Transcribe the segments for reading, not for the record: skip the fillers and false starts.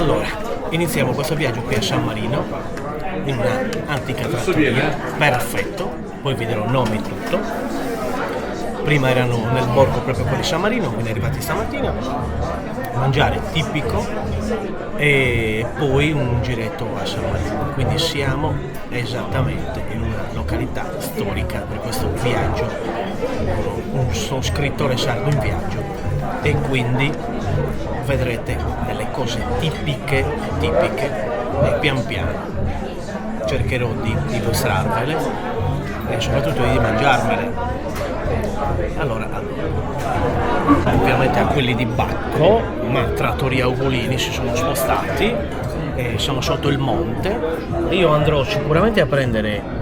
Allora, iniziamo questo viaggio qui a San Marino, in un'antica trattoria, perfetto, poi vi darò nome e tutto. Prima erano nel borgo proprio qua di San Marino, quindi arrivati stamattina, mangiare tipico e poi un giretto a San Marino. Quindi siamo esattamente in una località storica per questo viaggio. Sono scrittore sardo in viaggio e quindi vedrete delle cose tipiche e pian piano cercherò di illustrarvele e soprattutto di mangiarmele. Allora, ovviamente a quelli di Bacco, ma Trattoria Ugolini si sono spostati e sono sotto il monte. Io andrò sicuramente a prendere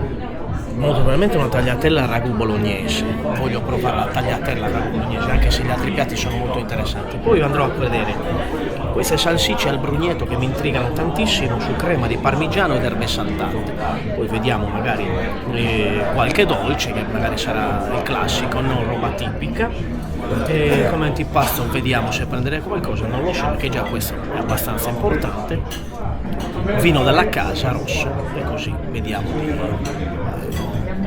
molto probabilmente una tagliatella a ragù bolognese. Voglio provare la tagliatella a ragù bolognese, anche se gli altri piatti sono molto interessanti. Poi andrò a vedere queste salsicce al brugnetto che mi intrigano tantissimo, su crema di parmigiano ed erbe saltate. Poi vediamo magari qualche dolce che magari sarà il classico, non roba tipica. E come antipasto vediamo se prendere qualcosa, non lo so, perché già questo è abbastanza importante. Vino della casa rosso e così vediamo di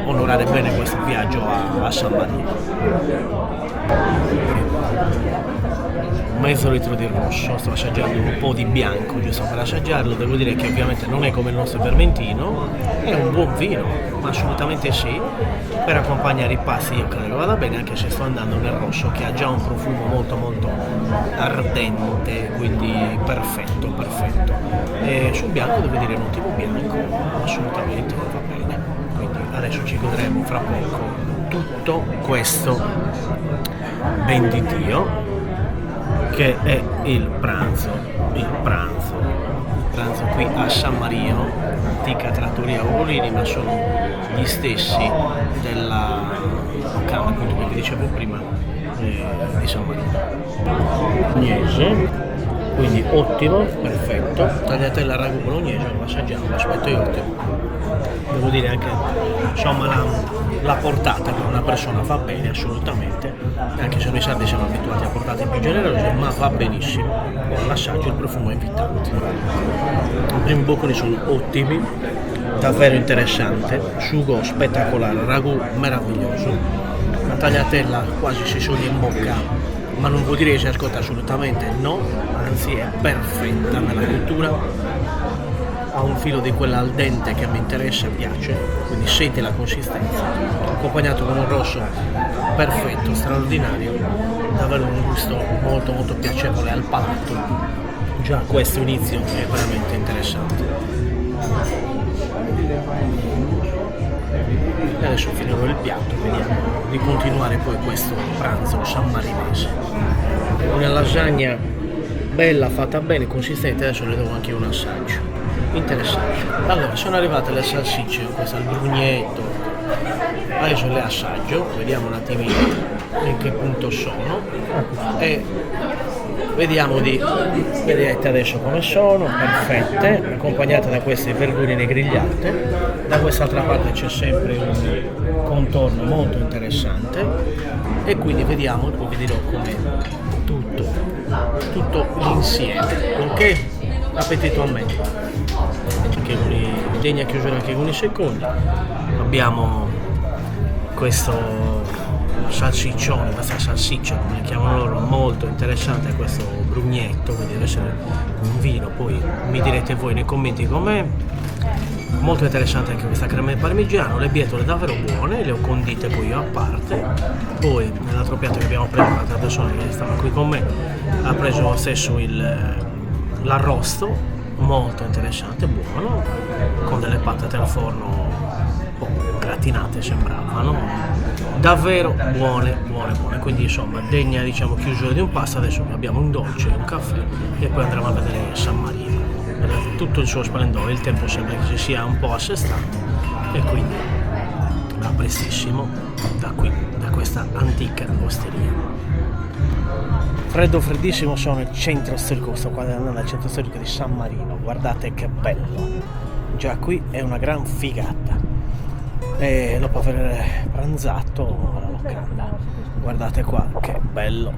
onorare bene questo viaggio a San Marino. Mezzo litro di rosso, sto assaggiando un po' di bianco giusto per assaggiarlo. Devo dire che ovviamente non è come il nostro vermentino, è un buon vino, assolutamente sì, per accompagnare i pasti io credo che vada bene, anche se sto andando nel rosso che ha già un profumo molto ardente, quindi perfetto. E sul bianco devo dire un tipo bianco assolutamente va bene, quindi adesso ci godremo fra poco tutto questo ben di Dio che è il pranzo qui a San Marino, antica trattoria Ugolini, ma sono gli stessi della locanda appunto che vi dicevo prima di San Marino. Bolognese, quindi ottimo, perfetto, tagliatella al ragù bolognese, lo assaggiamo, l'aspetto è ottimo. Devo dire anche insomma la portata per una persona va bene assolutamente, anche se noi sardi siamo abituati a portate più generose, ma va benissimo. L'assaggio, il profumo è invitante. I primi boccoli sono ottimi, davvero interessante, sugo spettacolare, ragù meraviglioso, la tagliatella quasi si scioglie in bocca, ma non vuol dire che si ascolta assolutamente, no, anzi è perfetta nella cottura. Ha un filo di quella al dente che mi interessa e piace, quindi senti la consistenza, accompagnato con un rosso perfetto, straordinario, davvero un gusto molto piacevole al palato. Già questo inizio è veramente interessante. E adesso finirò il piatto, vediamo di continuare poi questo pranzo sammarinese. Una lasagna bella, fatta bene, consistente, adesso le do anche un assaggio. Interessante. Allora, sono arrivate le salsicce, questo è il brugnetto, adesso le assaggio, vediamo un attimino in che punto sono e vediamo vedete adesso come sono, perfette, accompagnate da queste verdurine grigliate. Da quest'altra parte c'è sempre un contorno molto interessante e quindi vediamo, poi vi dirò com'è tutto l'insieme, ok? Appetito a me. Degna chiusura anche con i secondi. Abbiamo questo salsiccione, questa salsiccia come le chiamano loro, molto interessante, questo brugnetto, quindi deve essere un vino, poi mi direte voi nei commenti com'è. Molto interessante anche questa crema di parmigiano, le bietole davvero buone, le ho condite poi io a parte. Poi nell'altro piatto che abbiamo preso, un'altra persona che stava qui con me ha preso lo stesso l'arrosto, molto interessante, buono, con delle patate al forno gratinate sembravano, davvero buone, quindi insomma degna chiusura di un pasto. Adesso abbiamo un dolce, un caffè e poi andremo a vedere San Marino, vedete tutto il suo splendore. Il tempo sembra che si sia un po' assestato e quindi a prestissimo da questa antica osteria. Freddissimo, sono nel centro storico, sto qua andando al centro storico di San Marino, guardate che bello, già qui è una gran figata. E dopo aver pranzato alla locanda, guardate qua che bello,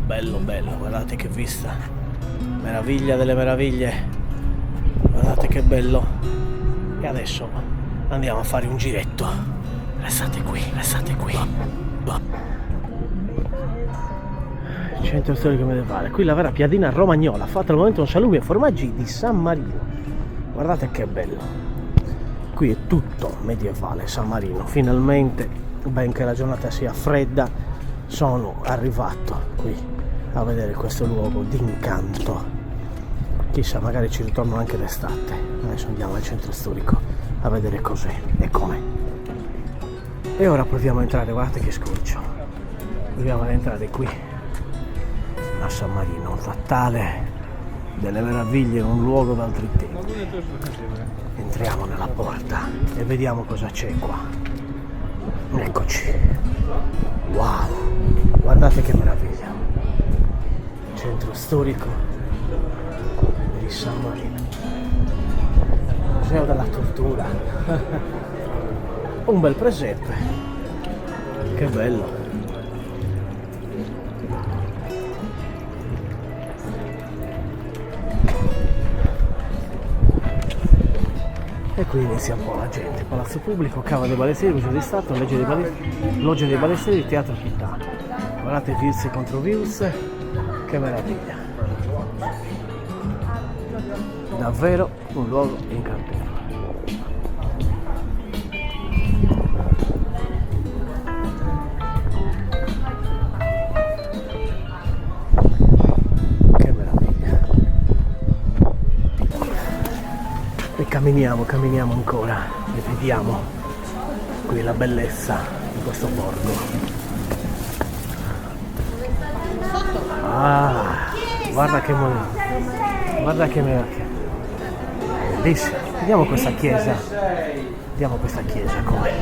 guardate che vista, meraviglia delle meraviglie, Guardate che bello. E adesso andiamo a fare un giretto. Restate qui, restate qui. Centro storico medievale. Qui la vera piadina romagnola, fatta al momento con salumi e formaggi di San Marino. Guardate che bello. Qui è tutto medievale, San Marino. Finalmente, benché la giornata sia fredda, sono arrivato qui a vedere questo luogo d'incanto. Chissà, magari ci ritorno anche d'estate. Adesso andiamo al centro storico a vedere cos'è e com'è. E ora proviamo a entrare, guardate che scorcio. Proviamo ad entrare qui a San Marino, un fatale delle meraviglie, un luogo d'altri tempi. Entriamo nella porta e vediamo cosa c'è qua. Eccoci. Wow, guardate che meraviglia. Centro storico di San Marino. Museo della tortura. Un bel presepe. Che bello. E qui inizia un po' la gente. Palazzo Pubblico, Cava dei Balestieri, Museo di Stato, Loggia dei Balestieri, Teatro Città. Guardate views contro views, che meraviglia. Davvero un luogo incantevole. Che meraviglia. E camminiamo ancora e vediamo qui la bellezza di questo borgo. Ah, guarda che meraviglia. Bellissimo. Vediamo questa chiesa. Vediamo questa chiesa com'è.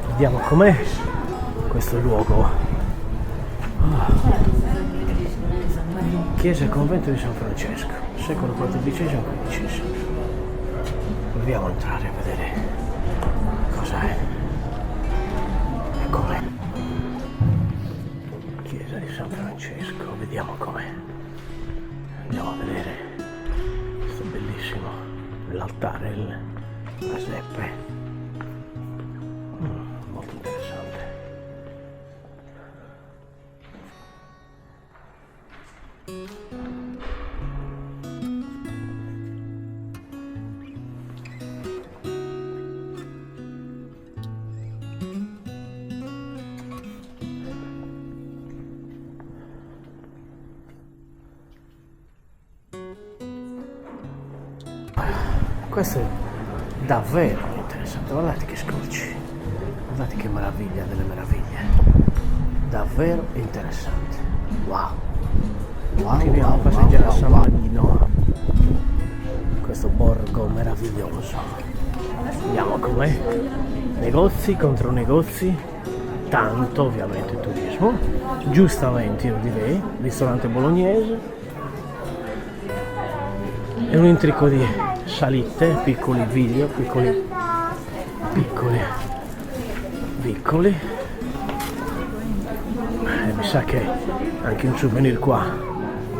Vediamo com'è questo luogo. Oh. Chiesa e convento di San Francesco, secolo XIV-XV. Proviamo a entrare a vedere cosa è e com'è. Chiesa di San Francesco, vediamo com'è. Andiamo a vedere questo bellissimo, l'altare, la seppe. Molto interessante. Questo è davvero interessante, guardate che scorci, guardate che meraviglia delle meraviglie, davvero interessante. Wow, continuiamo a passeggiare a San Marino, questo borgo meraviglioso. Vediamo com'è, negozi contro negozi, tanto ovviamente turismo, giustamente io direi, ristorante bolognese e un intrico di salite, piccoli video, piccoli. E mi sa che anche un souvenir qua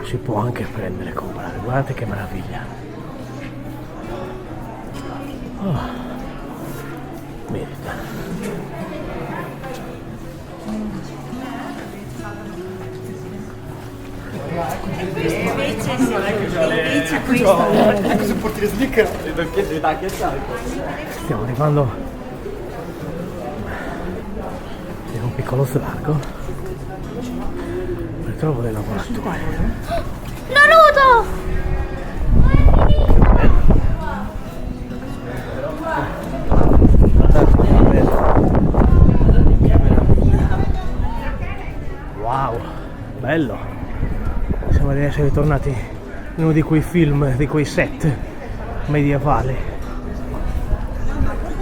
si può anche prendere e comprare. Guardate che meraviglia. Oh, merita. Invece questo Stiamo arrivando in un piccolo slargo. Ritrovo dei lavoratori. Naruto! Wow, bello. Sembra di essere tornati in uno di quei film, di quei set medievali.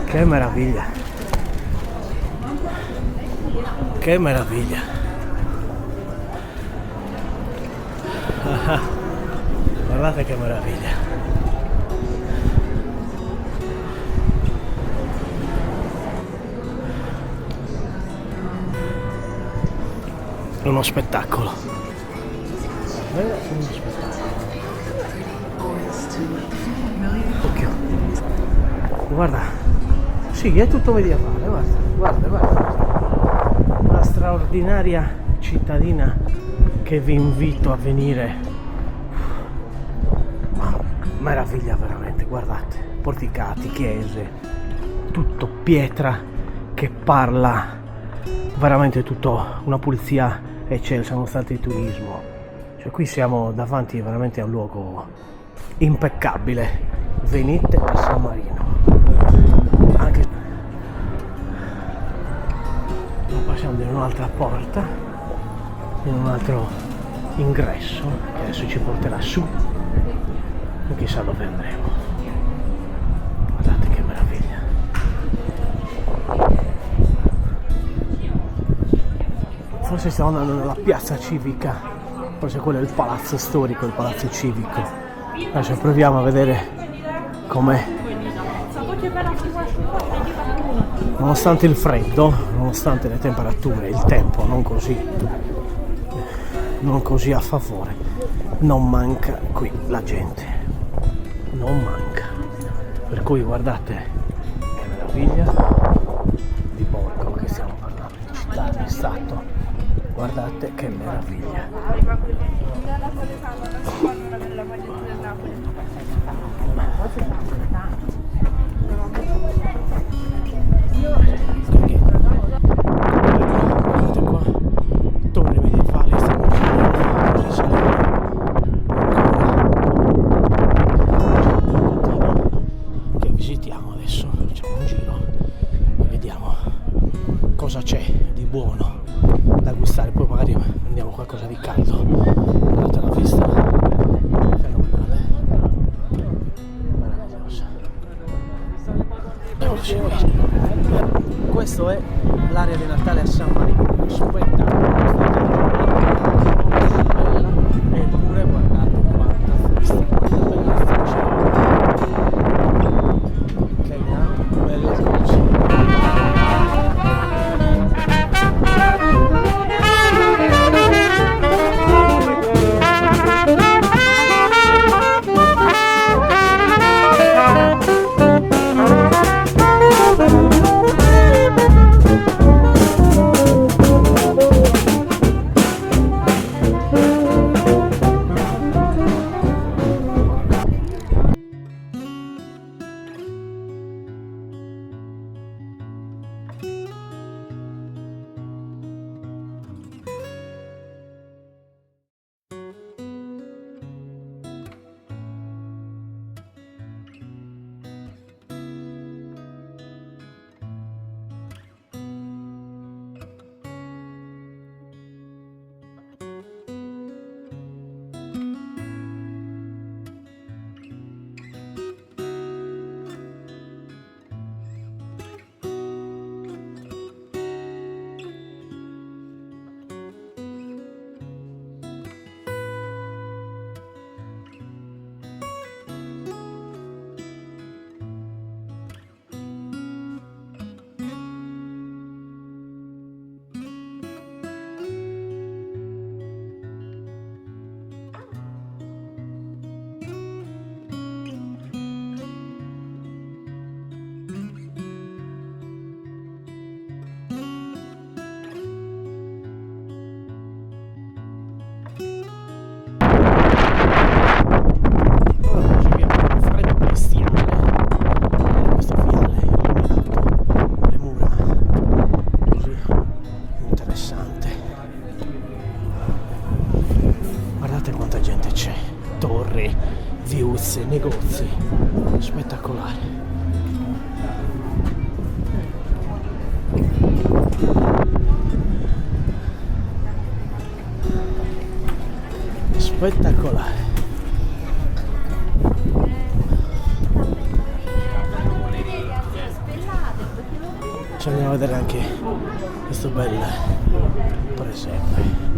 Che meraviglia. Che meraviglia. Guardate che meraviglia. Uno spettacolo. Uno spettacolo. Occhio. Guarda. Sì, è tutto medievale, guarda. Una straordinaria cittadina che vi invito a venire. Meraviglia veramente, guardate. Porticati, chiese, tutto pietra che parla. Veramente tutto una pulizia eccelsa nonostante il turismo. Cioè qui siamo davanti veramente a un luogo impeccabile. Venite a San Marino. Anche passiamo in un'altra porta, in un altro ingresso che adesso ci porterà su e chissà dove andremo. Guardate che meraviglia. Forse stiamo andando nella piazza civica, forse quello è il palazzo storico, il palazzo civico. Adesso proviamo a vedere com'è. Nonostante il freddo, nonostante le temperature, il tempo non così a favore, non manca qui la gente, non manca. Per cui guardate che meraviglia di Borgo che stiamo parlando, di città, di stato. Guardate che meraviglia. Guardate qua, torri medievali, stiamo che visitiamo adesso, facciamo un giro e vediamo cosa c'è di buono da gustare, poi magari prendiamo qualcosa di caldo. Guardate la vista fenomenale, meravigliosa. Questo è l'area di Natale a San Marino, spettacolo. Eppure guardate quanta festa, quanta bellezza c'è. Che belle luci. viuzze, negozi, spettacolare. Spettacolare. Ci andiamo a vedere anche questo bel presepe.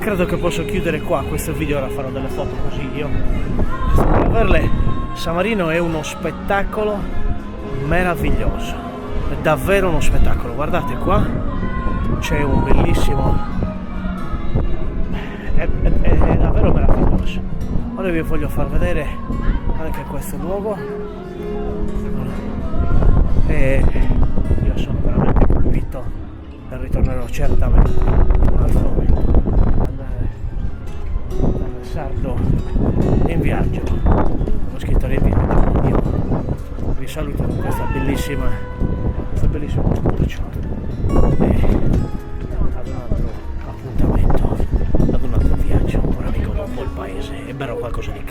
credo che posso chiudere qua questo video, ora farò delle foto così io per averle. San Marino è uno spettacolo meraviglioso, è davvero uno spettacolo. Guardate qua, c'è un bellissimo, è davvero meraviglioso. Ora vi voglio far vedere anche questo luogo e io sono veramente colpito e ritornerò certamente in un altro momento. Andare sardo in viaggio, ho scritto in viaggio. Io vi saluto con questo bellissimo scorcio e ad un altro appuntamento, ad un altro viaggio, un amico dopo il paese e berrò qualcosa di